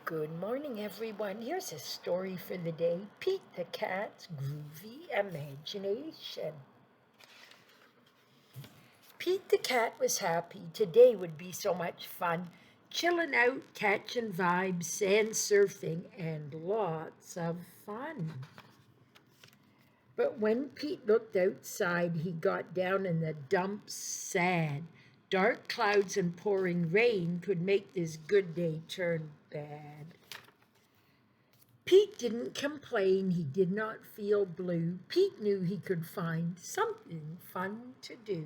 Good morning, everyone. Here's a story for the day. Pete the Cat's Groovy Imagination. Pete the Cat was happy. Today would be so much fun. Chilling out, catching vibes, sand surfing, and lots of fun. But when Pete looked outside, he got down in the dumps sad. Dark clouds and pouring rain could make this good day turn bad. Pete didn't complain, he did not feel blue. Pete knew he could find something fun to do.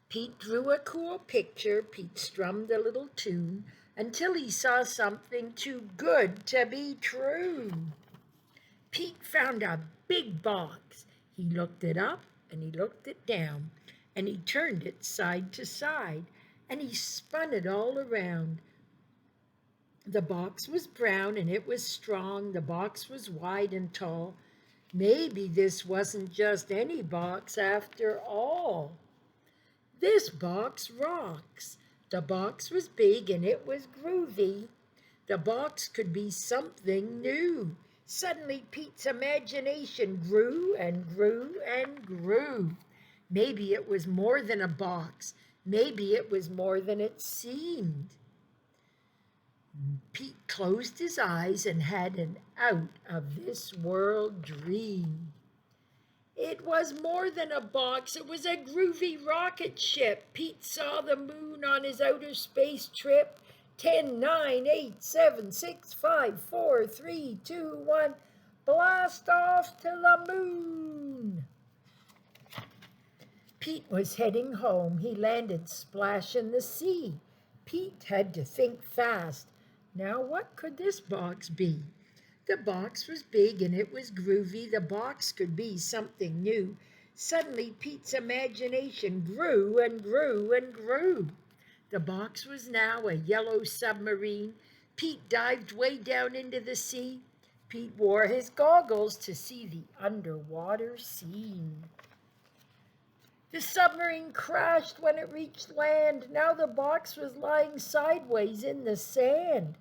Pete drew a cool picture, Pete strummed a little tune, until he saw something too good to be true. Pete found a big box. He looked it up and he looked it down, and he turned it side to side, and he spun it all around. The box was brown and it was strong. The box was wide and tall. Maybe this wasn't just any box after all. This box rocks. The box was big and it was groovy. The box could be something new. Suddenly Pete's imagination grew and grew and grew. Maybe it was more than a box. Maybe it was more than it seemed. Pete closed his eyes and had an out-of-this-world dream. It was more than a box. It was a groovy rocket ship. Pete saw the moon on his outer space trip. 10, 9, 8, 7, 6, 5, 4, 3, 2, 1. Blast off to the moon. Pete was heading home. He landed splash in the sea. Pete had to think fast. Now, what could this box be? The box was big and it was groovy. The box could be something new. Suddenly, Pete's imagination grew and grew and grew. The box was now a yellow submarine. Pete dived way down into the sea. Pete wore his goggles to see the underwater scene. The submarine crashed when it reached land. Now the box was lying sideways in the sand.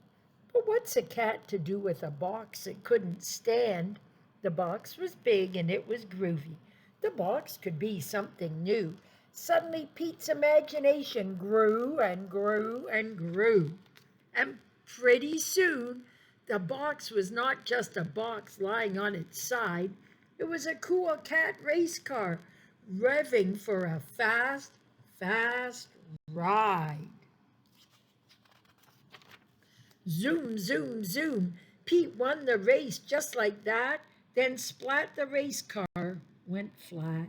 But what's a cat to do with a box it couldn't stand? The box was big and it was groovy. The box could be something new. Suddenly Pete's imagination grew and grew and grew. And pretty soon, the box was not just a box lying on its side. It was a cool cat race car, revving for a fast, fast ride. Zoom, zoom, zoom. Pete won the race just like that. Then splat, the race car went flat.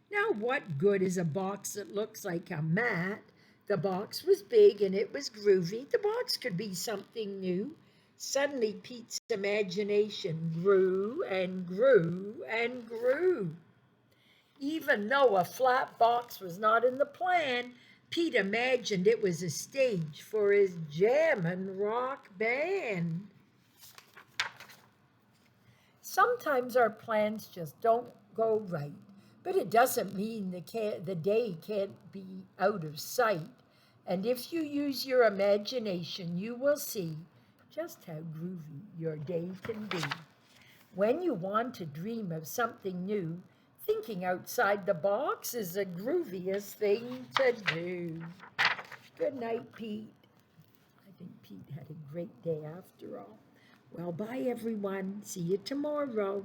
Now what good is a box that looks like a mat? The box was big and it was groovy. The box could be something new. Suddenly Pete's imagination grew and grew and grew. Even though a flat box was not in the plan, Pete imagined it was a stage for his jammin' rock band. Sometimes our plans just don't go right, but it doesn't mean the day can't be out of sight. And if you use your imagination, you will see just how groovy your day can be. When you want to dream of something new, thinking outside the box is the grooviest thing to do. Good night, Pete. I think Pete had a great day after all. Well, bye, everyone. See you tomorrow.